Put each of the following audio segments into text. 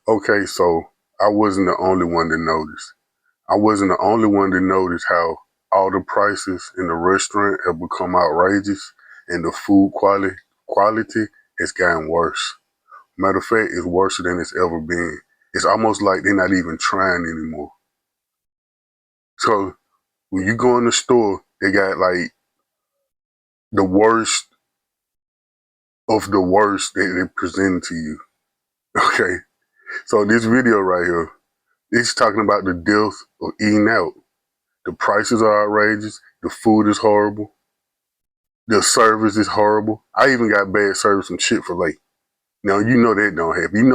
Okay, so I wasn't the only one to notice. I wasn't the only one to notice how all the prices in the restaurant have become outrageous and the food quality has gotten worse. Matter of fact, it's worse than it's ever been. It's almost like they're not even trying anymore. So when you go in the store, they got like the worst of the worst that they present to you. Okay. So this video right here, it's talking about the death of eating out. The prices are outrageous. The food is horrible. The service is horrible. I even got bad service from Chick-fil-A. Now you know that don't happen.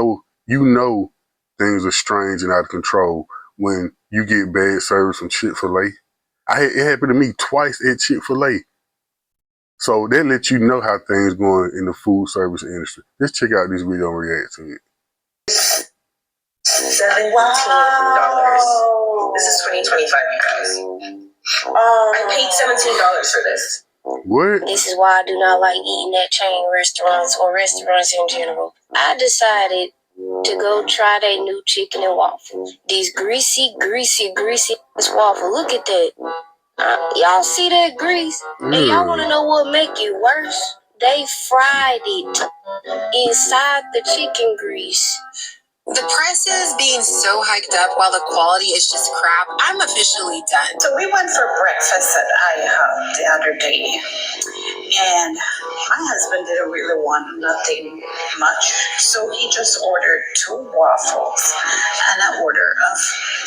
You know things are strange and out of control when you get bad service from Chick-fil-A. It happened to me twice at Chick-fil-A. So that lets you know how things going in the food service industry. Let's check out this video and react to it. $17. Wow. This is 2025, you guys. I paid $17 for this. What? This is why I do not like eating at chain restaurants or restaurants in general. I decided to go try that new chicken and waffles. These greasy waffle. Look at that. Y'all see that grease? And y'all want to know what make it worse? They fried it inside the chicken grease. The prices being so hiked up while the quality is just crap, I'm officially done. So we went for breakfast at IHOP the other day, and my husband didn't really want nothing much, so he just ordered 2 waffles and an order of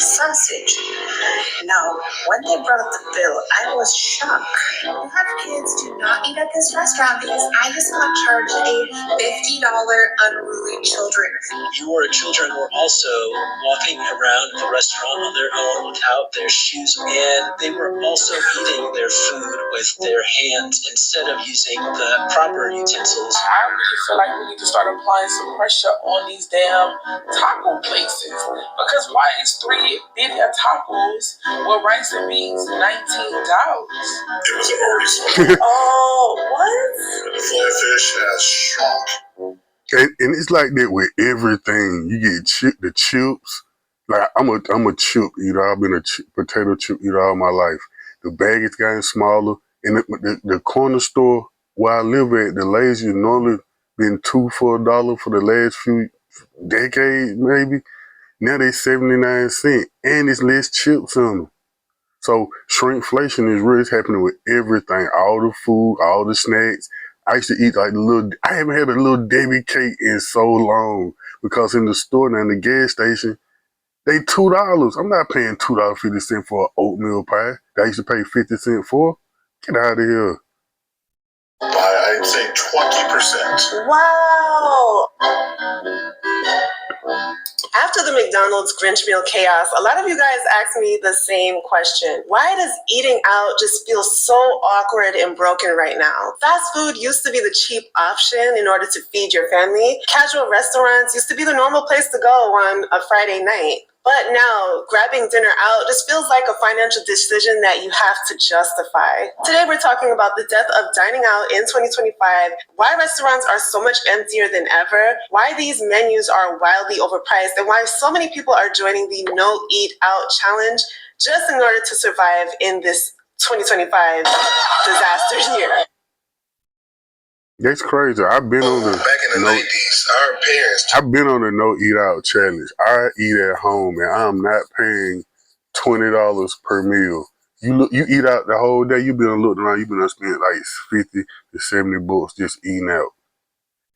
sausage. Now, when they brought the bill, I was shocked. You have kids, do not eat at this restaurant because I just got charged a $50 unruly children. Your children were also walking around the restaurant on their own without their shoes, and they were also eating their food with their hands instead of using the proper utensils. I really feel like we need to start applying some pressure on these damn taco places, because why is 3 birria tacos with rice and beans $19? It was already Oh, what? the filet fish has shrunk. And it's like that with everything. You get the chips. Like I'm a chip eater. I've been a potato chip eater all my life. The bag is getting smaller, and the corner store where I live at, the Lays, has normally been $2 for $1 for the last few decades, maybe. Now they 79 cents, and it's less chips on them. So shrinkflation is really happening with everything. All the food, all the snacks. I used to eat like I haven't had a little Debbie cake in so long because in the store now, in the gas station, they $2. I'm not paying $2.50 for an oatmeal pie that I used to pay 50 cents for. Get out of here. I'd say 20%. Wow. After the McDonald's Grinch meal chaos, a lot of you guys asked me the same question. Why does eating out just feel so awkward and broken right now? Fast food used to be the cheap option in order to feed your family. Casual restaurants used to be the normal place to go on a Friday night. But now, grabbing dinner out just feels like a financial decision that you have to justify. Today, we're talking about the death of dining out in 2025, why restaurants are so much emptier than ever, why these menus are wildly overpriced, and why so many people are joining the No Eat Out challenge just in order to survive in this 2025 disaster year. That's crazy. I've been on the back in the 90s, our parents. I've been on the no eat out challenge. I eat at home, and I'm not paying $20 per meal. You eat out the whole day. You been looking around. You been spending like 50 to 70 bucks just eating out.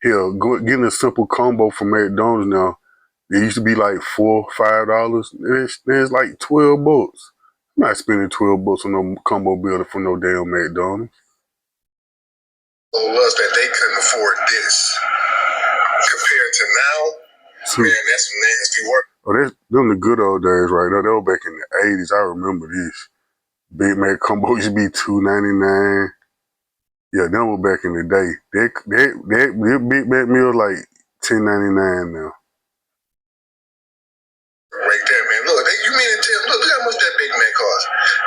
Hell, getting a simple combo from McDonald's now. It used to be like $4, $5. It's like 12 bucks. I'm not spending 12 bucks on no combo builder for no damn McDonald's. Was that they couldn't afford this compared to now. Man, that's some nasty work. Oh, them the good old days right now. They were back in the 80s. I remember this. Big Mac combo used to be $2.99. Yeah, them were back in the day. That Big Mac meal like $10.99 now. Right there, man. Look, you mean to tell? Look how much that Big Mac cost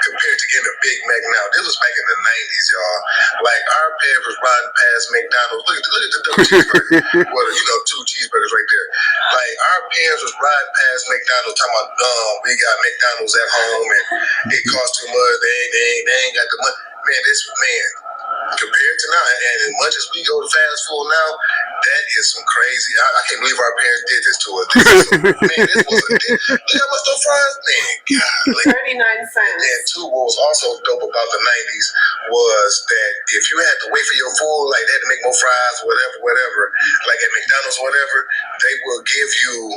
compared to getting a Big Mac now. This was back in the '90s, y'all. Like our parents was riding past McDonald's. Look at the double cheeseburger. Well, two cheeseburgers right there. Like our parents was riding past McDonald's, talking about, we got McDonald's at home and it costs too much. They ain't got the money. Man, compared to now, and as much as we go to fast food now, that is some crazy. I can't believe our parents did this to us. This was look how much those fries, man. God, 39 cents. And too, what was also dope about the '90s was that if you had to wait for your food, like they had to make more fries, whatever, like at McDonald's, whatever, they will give you,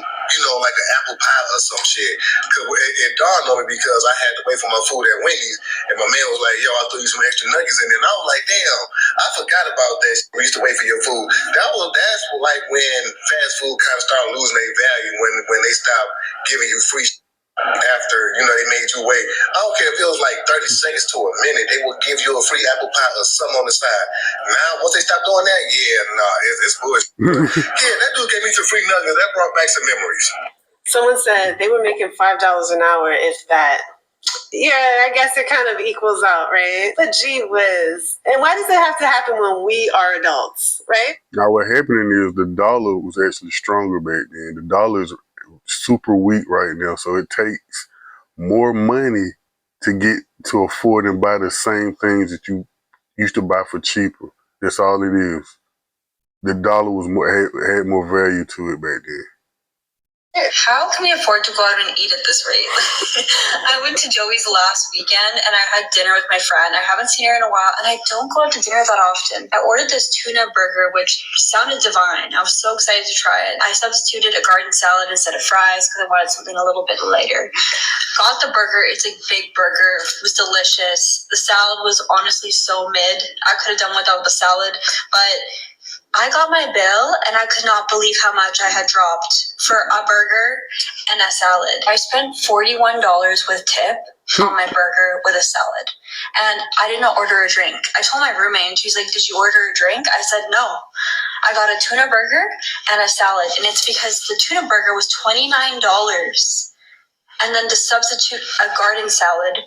like an apple pie or some shit. Cause it dawned on me because I had to wait for my food at Wendy's, and my man was like, "Yo, I threw you some extra nuggets in there." And I was like, "Damn, I forgot about that. We used to wait for your food." That's like when fast food kind of started losing their value when they stopped giving you free after they made you wait. I don't care if it was like 30 seconds to a minute, they would give you a free apple pie or something on the side. Now once they stopped doing that, it's bullshit. Yeah, that dude gave me some free nuggets. That brought back some memories. Someone said they were making $5 an hour, if that. Yeah, I guess it kind of equals out, right? But gee whiz. And why does it have to happen when we are adults, right? Now, what happening is the dollar was actually stronger back then. The dollar is super weak right now, so it takes more money to get to afford and buy the same things that you used to buy for cheaper. That's all it is. The dollar was had more value to it back then. How can we afford to go out and eat at this rate? I went to Joey's last weekend and I had dinner with my friend. I haven't seen her in a while and I don't go out to dinner that often. I ordered this tuna burger, which sounded divine. I was so excited to try it. I substituted a garden salad instead of fries because I wanted something a little bit lighter. Got the burger. It's a big burger. It was delicious. The salad was honestly so mid. I could have done without the salad, but I got my bill and I could not believe how much I had dropped for a burger and a salad. I spent $41 with tip on my burger with a salad. And I did not order a drink. I told my roommate and she's like, "Did you order a drink?" I said, "No. I got a tuna burger and a salad." And it's because the tuna burger was $29. And then to substitute a garden salad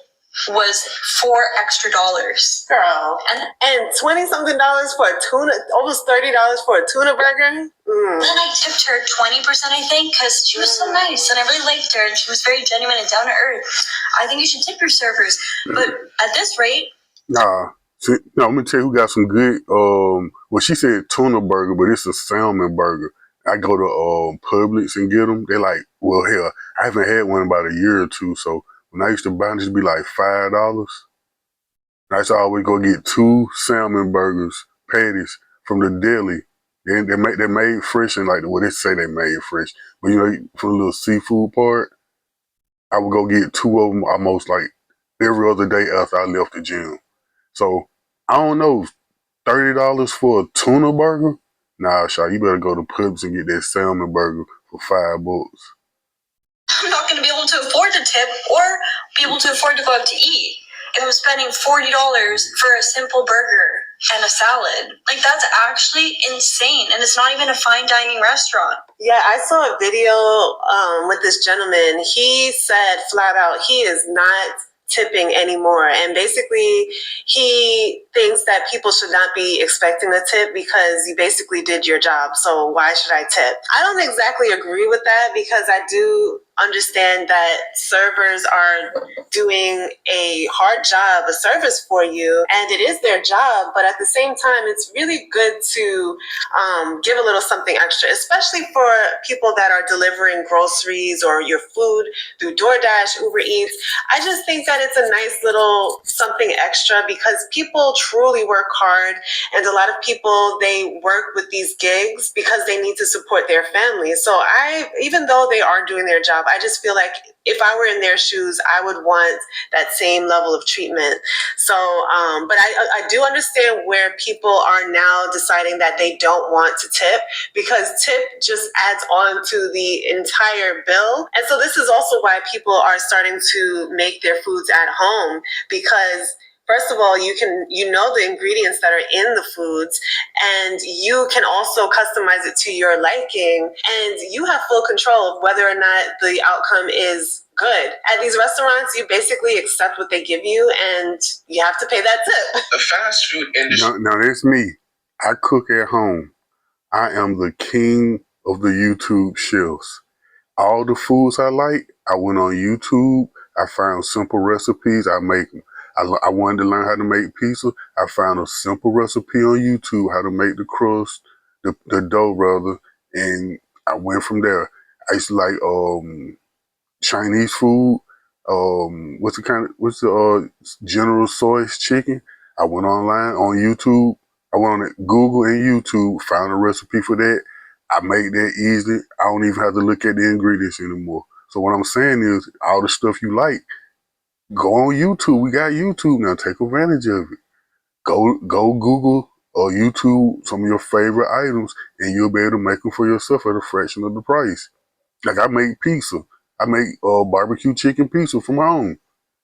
was $4 extra. Girl. And $20-something for a tuna, almost $30 for a tuna burger? Then I tipped her 20%, I think, because she was so nice and I really liked her and she was very genuine and down to earth. I think you should tip your servers. But at this rate... Nah. See, no, I'm going to tell you who got some good, well, she said tuna burger, but it's a salmon burger. I go to Publix and get them. They're like, well, hell, I haven't had one in about a year or two, so when I used to buy them, it'd be like $5. I used to always go get 2 salmon burgers, patties, from the deli. They're made fresh and like, well, they say they made fresh. But, for the little seafood part, I would go get 2 of them almost like every other day after I left the gym. So, I don't know, $30 for a tuna burger? Nah, Shaw, you better go to Publix and get that salmon burger for $5. I'm not going to be able to afford to tip or be able to afford to go out to eat if I'm spending $40 for a simple burger and a salad. Like, that's actually insane. And it's not even a fine dining restaurant. Yeah, I saw a video with this gentleman. He said flat out he is not tipping anymore, and basically he thinks that people should not be expecting a tip because you basically did your job, so why should I tip? I don't exactly agree with that because I do understand that servers are doing a hard job, a service for you, and it is their job, but at the same time it's really good to give a little something extra, especially for people that are delivering groceries or your food through DoorDash, Uber Eats. I just think that it's a nice little something extra because people truly work hard, and a lot of people, they work with these gigs because they need to support their families. So even though they are doing their job, I just feel like if I were in their shoes, I would want that same level of treatment. So, but I do understand where people are now deciding that they don't want to tip because tip just adds on to the entire bill. And so this is also why people are starting to make their foods at home, because First of all, you know the ingredients that are in the foods, and you can also customize it to your liking, and you have full control of whether or not the outcome is good. At these restaurants, you basically accept what they give you, and you have to pay that tip. The fast food industry. Now that's me. I cook at home. I am the king of the YouTube chefs. All the foods I like, I went on YouTube. I found simple recipes. I make them. I wanted to learn how to make pizza. I found a simple recipe on YouTube how to make the crust, the dough rather, and I went from there. I used to like Chinese food. What's the General Tso's chicken? I went online on YouTube. I went on Google and YouTube, found a recipe for that. I make that easily. I don't even have to look at the ingredients anymore. So what I'm saying is, all the stuff you like, go on YouTube. We got YouTube now. Take advantage of it. Go Google or YouTube some of your favorite items, and you'll be able to make them for yourself at a fraction of the price. Like I make pizza. I make barbecue chicken pizza from home.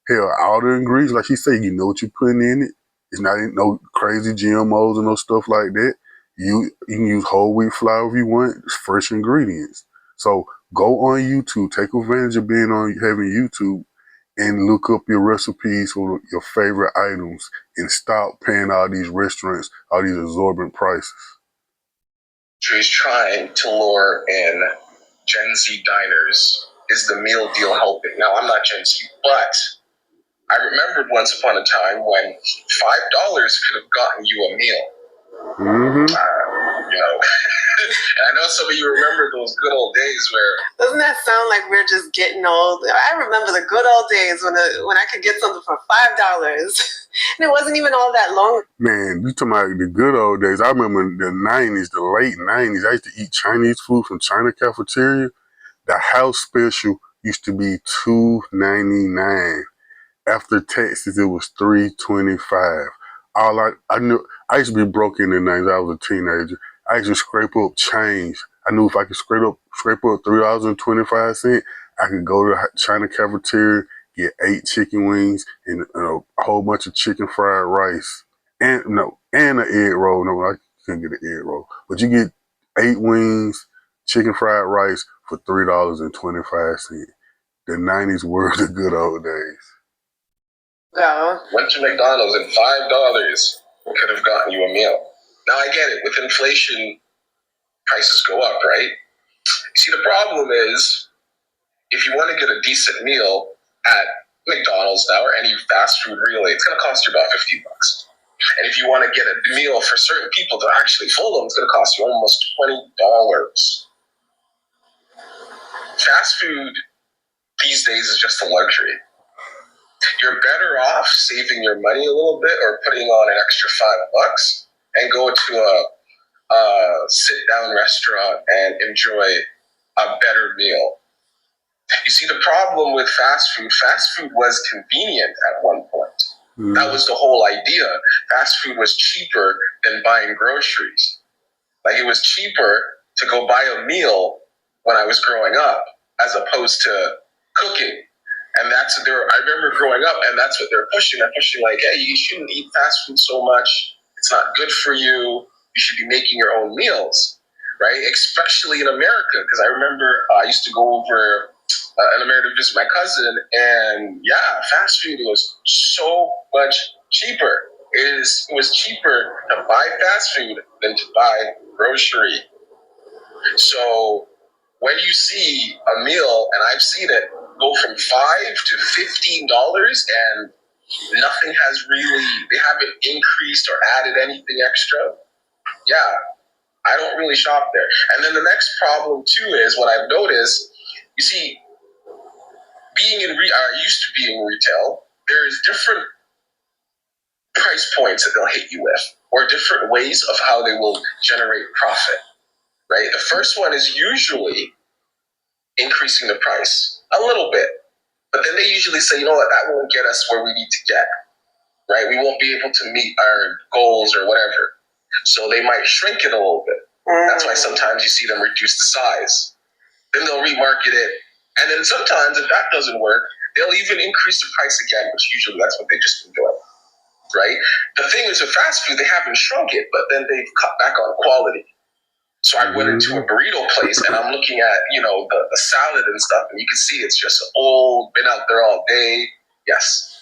Hell, all the ingredients, like she said, you know what you're putting in it. It's not no crazy GMOs and no stuff like that. You can use whole wheat flour if you want. It's fresh ingredients. So go on YouTube. Take advantage of being on having YouTube and look up your recipes for your favorite items and stop paying all these restaurants all these exorbitant prices. Is trying to lure in Gen Z diners. Is the meal deal helping? Now, I'm not Gen Z, but I remembered once upon a time when $5 could have gotten you a meal. Mm-hmm. And I know some of you remember those good old days where... Doesn't that sound like we're just getting old? I remember the good old days when I could get something for $5. And it wasn't even all that long. Man, you talking about the good old days. I remember the 90s, the late 90s. I used to eat Chinese food from China cafeteria. The house special used to be $2.99. After taxes, it was $3.25. I knew I used to be broke in the 90s. I was a teenager. I used to scrape up change. I knew if I could scrape up $3.25, I could go to the China cafeteria, get 8 chicken wings and a whole bunch of chicken fried rice, and an egg roll. No, I couldn't get an egg roll, but you get 8 wings, chicken fried rice for $3.25. The 90s were the good old days. Go. Went to McDonald's and $5 could have gotten you a meal. Now I get it. With inflation, prices go up, right? You see, the problem is, if you want to get a decent meal at McDonald's now or any fast food really, it's going to cost you about $50. And if you want to get a meal for certain people that are actually full, it's going to cost you almost $20. Fast food these days is just a luxury. You're better off saving your money a little bit or putting on an extra $5 and go to a sit-down restaurant and enjoy a better meal. You see, the problem with fast food was convenient at one point. Mm. That was the whole idea. Fast food was cheaper than buying groceries. Like, it was cheaper to go buy a meal when I was growing up as opposed to cooking. And I remember growing up, and that's what they're pushing. They're pushing like, hey, you shouldn't eat fast food so much. It's not good for you. You should be making your own meals, right? Especially in America, because I remember I used to go over in America to visit my cousin, and yeah, fast food was so much cheaper. It was cheaper to buy fast food than to buy grocery. So when you see a meal, and I've seen it, go from $5 to $15, and nothing has they haven't increased or added anything extra. Yeah, I don't really shop there. And then the next problem too is what I've noticed. You see, I used to be in retail. There's different price points that they'll hit you with, or different ways of how they will generate profit. Right. The first one is usually increasing the price a little bit. But then they usually say, you know what, that won't get us where we need to get, right? We won't be able to meet our goals or whatever. So they might shrink it a little bit. That's why sometimes you see them reduce the size. Then they'll remarket it. And then sometimes, if that doesn't work, they'll even increase the price again, which usually that's what they've just been doing. right? The thing is, with fast food, they haven't shrunk it, but then they've cut back on quality. So I went into a burrito place and I'm looking at, the salad and stuff, and you can see it's just old, been out there all day. Yes.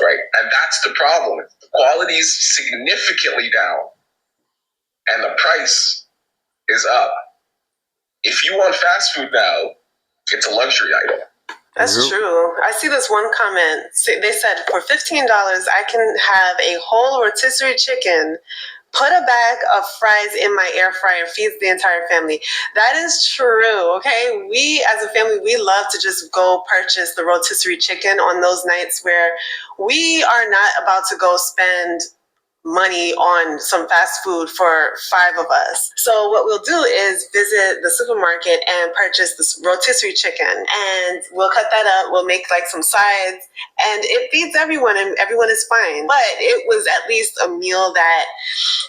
Right. And that's the problem. The quality is significantly down and the price is up. If you want fast food now, it's a luxury item. That's true. I see this one comment. They said for $15, I can have a whole rotisserie chicken, put a bag of fries in my air fryer, feeds the entire family. That is true, okay? We, as a family, we love to just go purchase the rotisserie chicken on those nights where we are not about to go spend money on some fast food for 5 of us. So what we'll do is visit the supermarket and purchase this rotisserie chicken, and we'll cut that up. We'll make like some sides, and it feeds everyone, and everyone is fine. But it was at least a meal that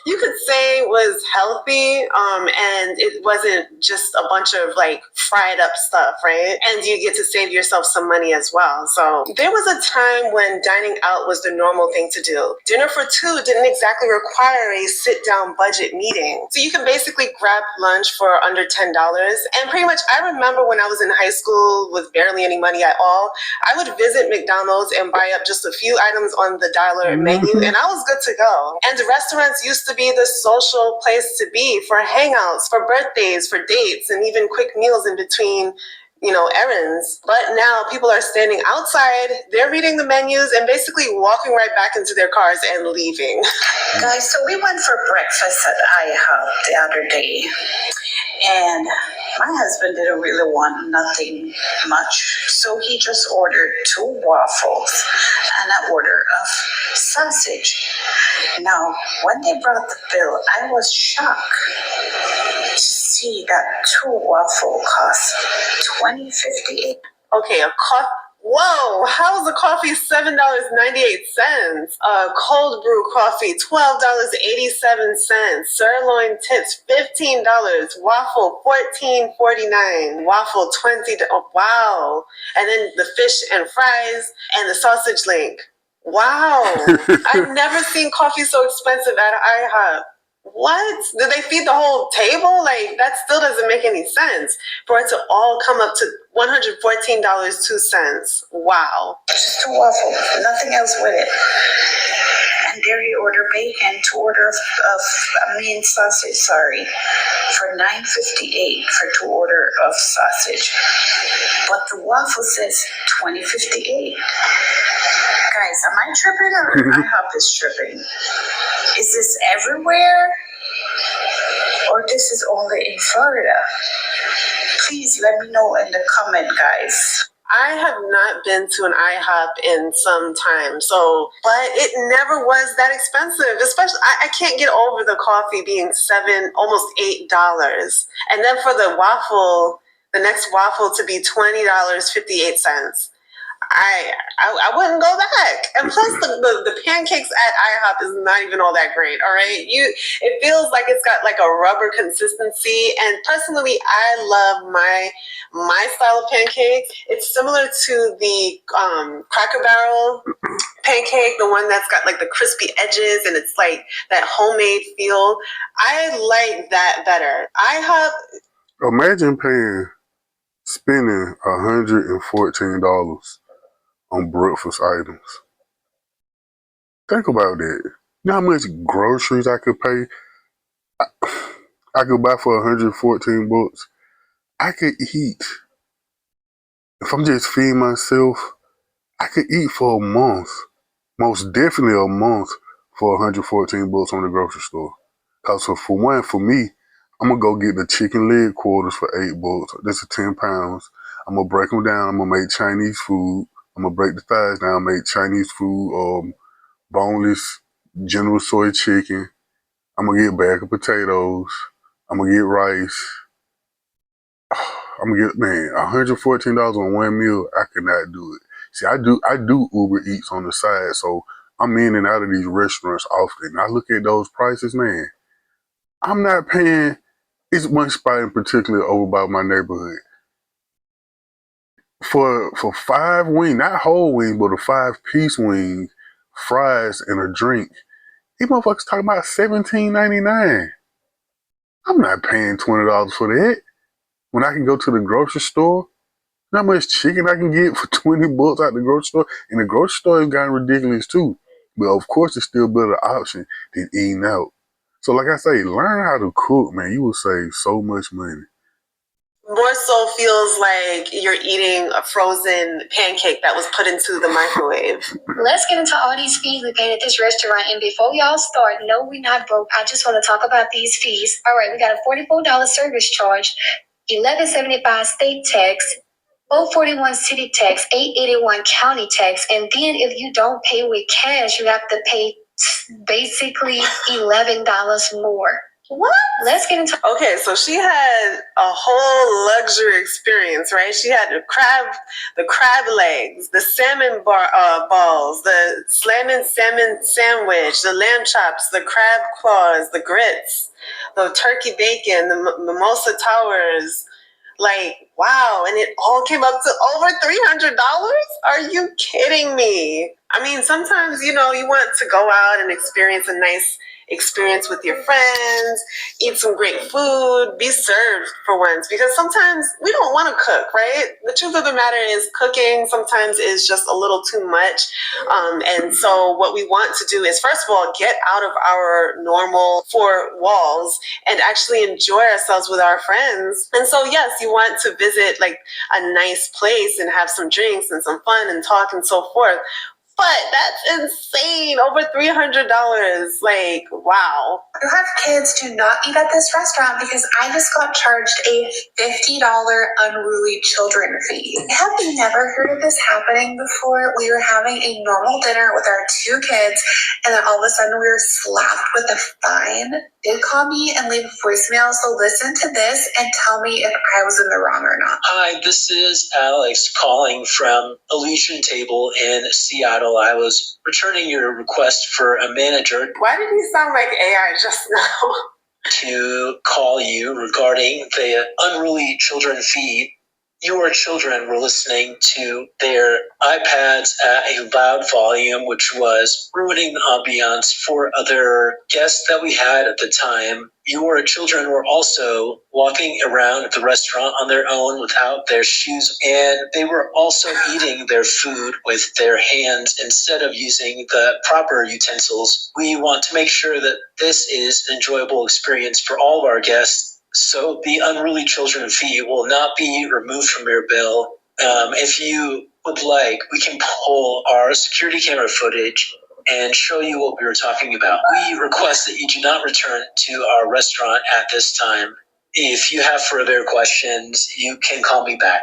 you could say was healthy, and it wasn't just a bunch of like fried up stuff, right? And you get to save yourself some money as well. So there was a time when dining out was the normal thing to do. Dinner for 2 didn't exactly require a sit-down budget meeting. So you can basically grab lunch for under $10. And pretty much, I remember when I was in high school with barely any money at all, I would visit McDonald's and buy up just a few items on the dollar menu, and I was good to go. And restaurants used to be the social place to be for hangouts, for birthdays, for dates, and even quick meals in between errands. But now people are standing outside, they're reading the menus and basically walking right back into their cars and leaving. Guys, so we went for breakfast at IHOP the other day, and my husband didn't really want nothing much, so he just ordered 2 waffles and an order of sausage. Now, when they brought the bill, I was shocked to see that 2 waffle cost $20.58. Okay, whoa, how is a coffee $7.98? Cold brew coffee, $12.87. Sirloin tips, $15. Waffle, $14.49. Waffle, $20. Oh, wow. And then the fish and fries and the sausage link. Wow. I've never seen coffee so expensive at IHOP. What? Did they feed the whole table? Like, that still doesn't make any sense. For it to all come up to $114.02. Wow. Just 2 waffles, nothing else with it. And there he ordered bacon, 2 orders of sausage, for $9.58 for 2 order of sausage. But the waffle says $20.58. Guys, am I tripping or IHOP is tripping? Is this everywhere? Or this is only in Florida? Please let me know in the comment, guys. I have not been to an IHOP in some time, but it never was that expensive. Especially, I can't get over the coffee being $7, almost $8. And then for the waffle, the next waffle to be $20.58. I wouldn't go back. And plus the pancakes at IHOP is not even all that great, all right? It feels like it's got like a rubber consistency, and personally I love my style of pancake. It's similar to the Cracker Barrel pancake, the one that's got like the crispy edges and it's like that homemade feel. I like that better. IHOP. Imagine spending $114 on breakfast items. Think about that. You know how much groceries I could pay? I could buy for $114. I could eat. If I'm just feeding myself, I could eat for a month. Most definitely a month for $114 on the grocery store. Cause for me, I'm gonna go get the chicken leg quarters for $8. That's 10 pounds. I'm gonna break them down. I'm gonna make Chinese food. I'm gonna break the thighs down, make Chinese food, boneless General Soy chicken. I'm gonna get a bag of potatoes. I'm gonna get rice. I'm gonna get $114 on one meal. I cannot do it. See, I do Uber Eats on the side, so I'm in and out of these restaurants often. I look at those prices, man. I'm not paying. It's one spot in particular over by my neighborhood. For 5 wings, not whole wings, but a 5-piece wing fries, and a drink. These motherfuckers talking about $17.99. I'm not paying $20 for that. When I can go to the grocery store, you know how much chicken I can get for $20 at the grocery store? And the grocery store has gotten ridiculous too. But of course, it's still a better option than eating out. So like I say, learn how to cook, man. You will save so much money. More so feels like you're eating a frozen pancake that was put into the microwave. Let's get into all these fees we paid at this restaurant. And before y'all start, no, we're not broke. I just want to talk about these fees. All right, we got a $44 service charge, $11.75 state tax, $441 city tax, $881 county tax, and then if you don't pay with cash, you have to pay basically $11 more. What? Let's get into. Okay, so she had a whole luxury experience, right? She had the crab legs, the salmon balls, the slamming salmon sandwich, the lamb chops, the crab claws, the grits, the turkey bacon, the mimosa towers. Like, wow, and it all came up to over $300? Are you kidding me? I mean, sometimes, you want to go out and experience a nice experience with your friends, eat some great food, be served for once, because sometimes we don't want to cook, right? The truth of the matter is cooking sometimes is just a little too much. And so what we want to do is, first of all, get out of our normal four walls and actually enjoy ourselves with our friends. And so, yes, you want to visit like a nice place and have some drinks and some fun and talk and so forth. But that's insane. Over $300. Like, wow. You have kids, do not eat at this restaurant because I just got charged a $50 unruly children fee. Have you never heard of this happening before? We were having a normal dinner with our two kids, and then all of a sudden we were slapped with a fine. Did call me and leave a voicemail, so listen to this and tell me if I was in the wrong or not. Hi, this is Alex calling from Elysian Table in Seattle. I was returning your request for a manager. Why did he sound like AI just now? To call you regarding the unruly children fee. Your children were listening to their iPads at a loud volume, which was ruining the ambiance for other guests that we had at the time. Your children were also walking around the restaurant on their own without their shoes, and they were also eating their food with their hands instead of using the proper utensils. We want to make sure that this is an enjoyable experience for all of our guests. So the unruly children fee will not be removed from your bill. If you would like, we can pull our security camera footage and show you what we were talking about. We request that you do not return to our restaurant at this time. If you have further questions, you can call me back.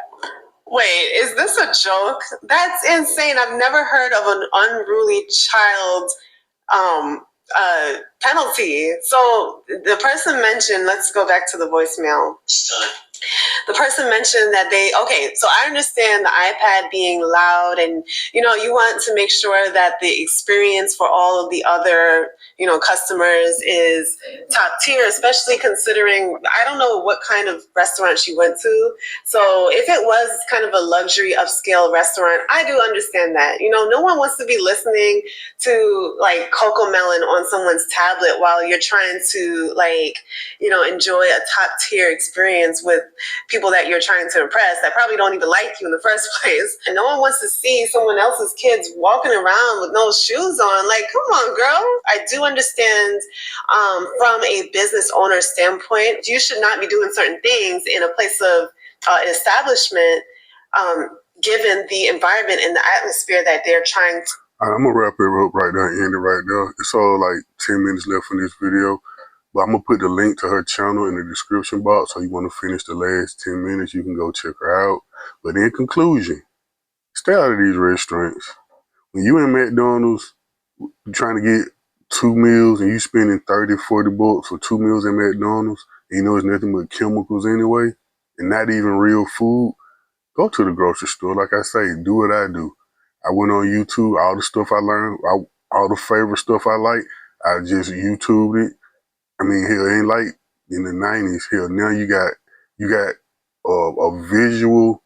Wait, is this a joke? That's insane. I've never heard of an unruly child penalty. So the person mentioned, let's go back to the voicemail. Son. The person mentioned that so I understand the iPad being loud and, you want to make sure that the experience for all of the other, customers is top tier, especially considering, I don't know what kind of restaurant she went to. So if it was kind of a luxury upscale restaurant, I do understand that. No one wants to be listening to like Coco Melon on someone's tablet while you're trying to enjoy a top tier experience with people that you're trying to impress that probably don't even like you in the first place. And no one wants to see someone else's kids walking around with no shoes on. Like, come on, girl. I do understand from a business owner standpoint, you should not be doing certain things in a place of an establishment given the environment and the atmosphere that they're trying to. I'm going to wrap it up right now and end it right there. It's all like 10 minutes left in this video. But I'm going to put the link to her channel in the description box. So you want to finish the last 10 minutes, you can go check her out. But in conclusion, stay out of these restaurants. When you in McDonald's, you're trying to get 2 meals and you spending $30, $40 for 2 meals at McDonald's, and it's nothing but chemicals anyway, and not even real food, go to the grocery store. Like I say, do what I do. I went on YouTube, all the stuff I learned, all the favorite stuff I like, I just YouTubed it. I mean, hell, it ain't like in the 90s. Hell, now you got a visual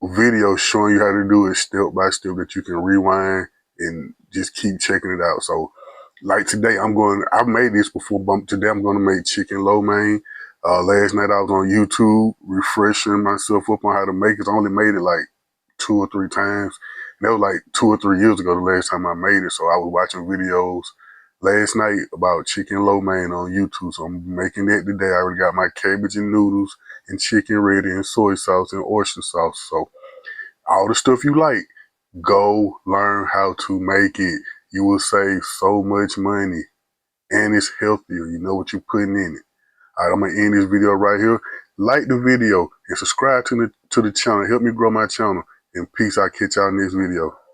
video showing you how to do it step by step that you can rewind and just keep checking it out. So like today, I've made this before, but today I'm going to make chicken lo mein. Last night I was on YouTube refreshing myself up on how to make it. I only made it like 2 or 3 times. And that was like 2 or 3 years ago the last time I made it. So I was watching videos last night about chicken lo mein on YouTube. So I'm making that today. I already got my cabbage and noodles and chicken ready and soy sauce and oyster sauce. So all the stuff you like, go learn how to make it. You will save so much money and it's healthier. You know what you're putting in it. All right, I'm gonna end this video right here. Like the video and subscribe to the channel. Help me grow my channel. And peace. I'll catch y'all in this video.